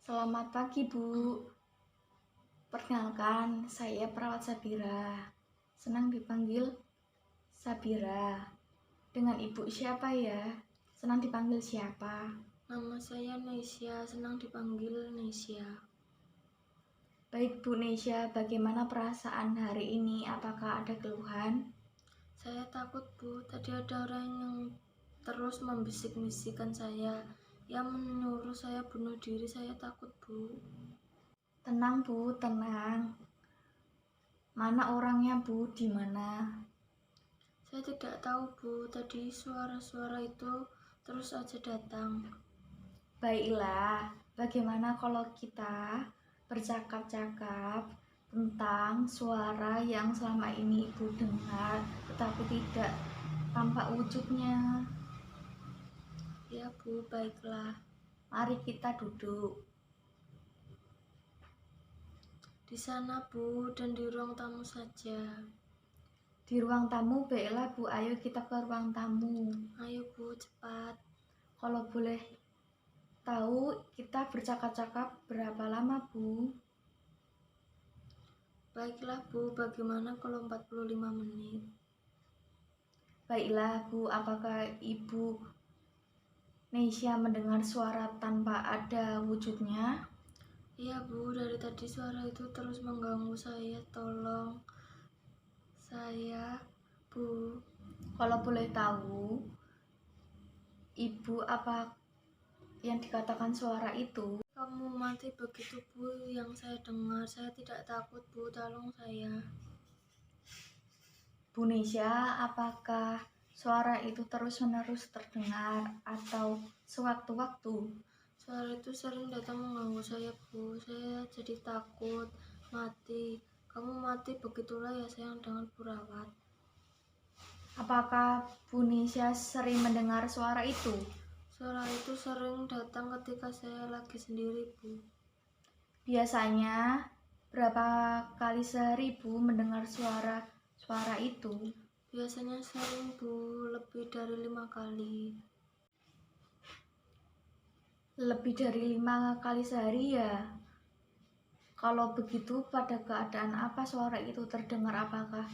Selamat pagi, Bu. Perkenalkan, saya perawat Sabira. Senang dipanggil Sabira. Dengan Ibu siapa ya? Senang dipanggil siapa? Nama saya Nesya, senang dipanggil Nesya. Baik, Bu Nesya, bagaimana perasaan hari ini? Apakah ada keluhan? Saya takut, Bu. Tadi ada orang yang terus membisik-bisikkan saya, yang menyuruh saya bunuh diri. Saya takut, Bu. Tenang, Bu, tenang. Mana orangnya, Bu? Di mana? Saya tidak tahu, Bu. Tadi suara-suara itu terus aja datang. Baiklah, bagaimana kalau kita bercakap-cakap tentang suara yang selama ini Ibu dengar tetapi tidak tampak wujudnya? Ya, Bu, baiklah. Mari kita duduk. Di sana, Bu, dan di ruang tamu saja. Di ruang tamu, baiklah Bu, ayo kita ke ruang tamu. Ayo, Bu, cepat. Kalau boleh tahu, kita bercakap-cakap berapa lama, Bu? Baiklah, Bu, bagaimana kalau 45 menit? Baiklah Bu, apakah Ibu Nesya mendengar suara tanpa ada wujudnya? Iya, Bu, dari tadi suara itu terus mengganggu saya. Tolong saya, Bu. Kalau boleh tahu, Ibu apa yang dikatakan suara itu? Kamu mati begitu, Bu, yang saya dengar. Saya tidak takut, Bu. Tolong saya. Bu Nesya, apakah suara itu terus-menerus terdengar atau sewaktu-waktu? Suara itu sering datang mengganggu saya, Bu. Saya jadi takut mati. Kamu mati begitulah ya, sayang, dengan perawat. Apakah Bu Nesya sering mendengar suara itu? Suara itu sering datang ketika saya lagi sendiri, Bu. Biasanya berapa kali sehari Bu mendengar suara itu? Biasanya sering, Bu, lebih dari 5 kali. Lebih dari 5 kali sehari ya? Kalau begitu, pada keadaan apa suara itu terdengar? Apakah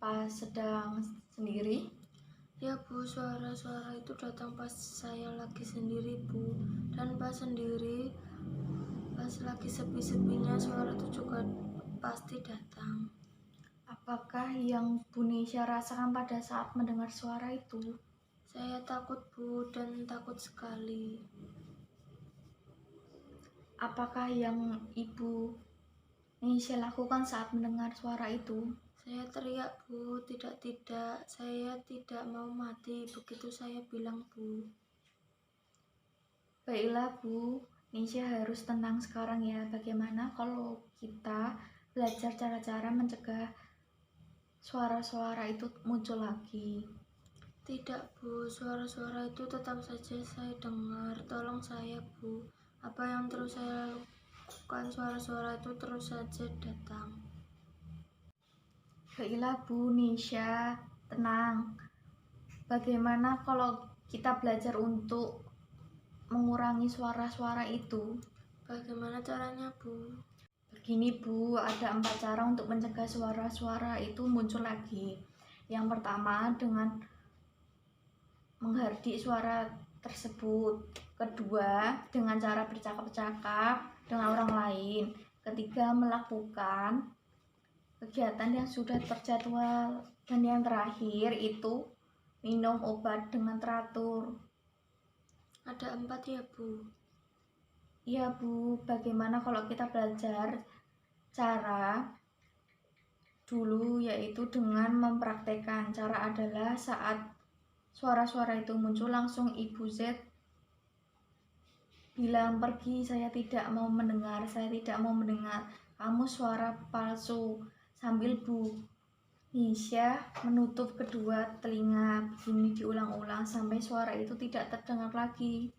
pas sedang sendiri? Ya, Bu, suara-suara itu datang pas saya lagi sendiri, Bu. Dan pas sendiri, pas lagi sepi-sepinya, suara itu juga pasti datang. Apakah yang Bu Nesya rasakan pada saat mendengar suara itu? Saya takut, Bu, dan takut sekali. Apakah yang Ibu Nesya lakukan saat mendengar suara itu? Saya teriak, Bu, tidak, saya tidak mau mati. Begitu saya bilang, Bu. Baiklah Bu, Nesya harus tenang sekarang ya. Bagaimana kalau kita belajar cara-cara mencegah suara-suara itu muncul lagi? Tidak, Bu, suara-suara itu tetap saja saya dengar. Tolong saya, Bu. Apa yang terus saya lakukan, suara-suara itu terus saja datang. Baiklah Bu Nesya, tenang. Bagaimana kalau kita belajar untuk mengurangi suara-suara itu? Bagaimana caranya, Bu? Begini Bu, ada 4 cara untuk mencegah suara-suara itu muncul lagi. Yang pertama dengan menghardik suara tersebut. Kedua, dengan cara bercakap-cakap dengan orang lain. Ketiga, melakukan kegiatan yang sudah terjadwal. Dan yang terakhir itu minum obat dengan teratur. Ada 4 ya, Bu? Iya Bu, bagaimana kalau kita belajar cara dulu, yaitu dengan mempraktekkan. Cara adalah saat suara-suara itu muncul, langsung Ibu Z bilang pergi, saya tidak mau mendengar, kamu suara palsu, sambil Bu Nesya menutup kedua telinga. Begini diulang-ulang sampai suara itu tidak terdengar lagi.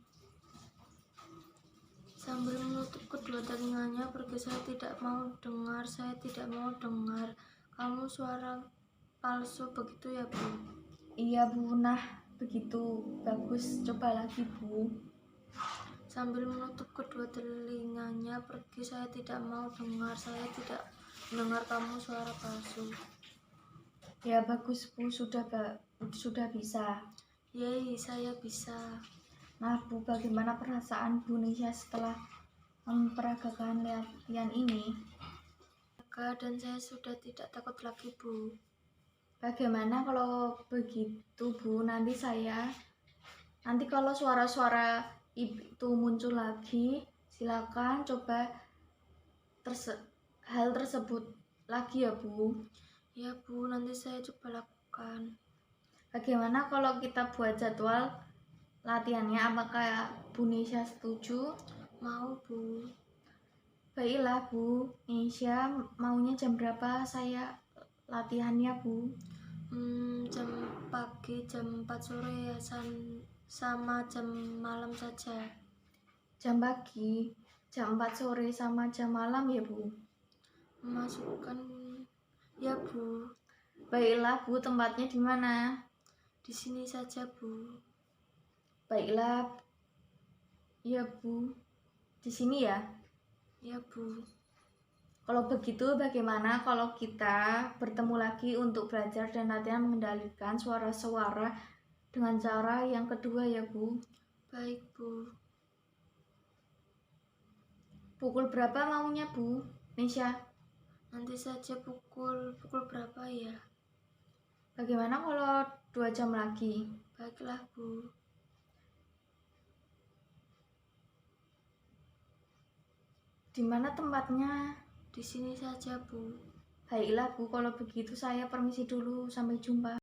Sambil menutup kedua telinganya, pergi, saya tidak mau dengar, saya tidak mau dengar. Kamu suara palsu, begitu ya, Bu? Iya Bu, nah begitu, bagus, coba lagi Bu. Sambil menutup kedua telinganya pergi. Saya tidak mau dengar. Saya tidak mendengar kamu suara palsu. Ya bagus Bu, sudah bisa. Yeay, saya bisa. Nah Bu, bagaimana perasaan Bu Nisha setelah memperagakan latihan ini? Dan saya sudah tidak takut lagi, Bu. Bagaimana kalau begitu Bu, nanti kalau suara-suara itu muncul lagi, silakan coba hal tersebut lagi ya Bu. Ya Bu, nanti saya coba lakukan. Bagaimana kalau kita buat jadwal latihannya? Apakah Bu Nisha setuju? Mau, Bu. Baiklah Bu, Nisha maunya jam berapa saya latihannya Bu? Jam pagi, jam 4 sore ya, sama jam malam saja. Jam pagi, jam 4 sore sama jam malam ya Bu? Masukkan ya Bu. Baiklah Bu, tempatnya di mana? Di sini saja Bu. Baiklah ya Bu, di sini ya? Ya Bu. Kalau begitu bagaimana kalau kita bertemu lagi untuk belajar dan latihan mengendalikan suara-suara dengan cara yang kedua ya Bu? Baik Bu. Pukul berapa maunya Bu Nisha? Nanti saja pukul berapa ya? Bagaimana kalau 2 jam lagi? Baiklah Bu. Di mana tempatnya? Di sini saja Bu. Baiklah Bu, kalau begitu saya permisi dulu. Sampai jumpa.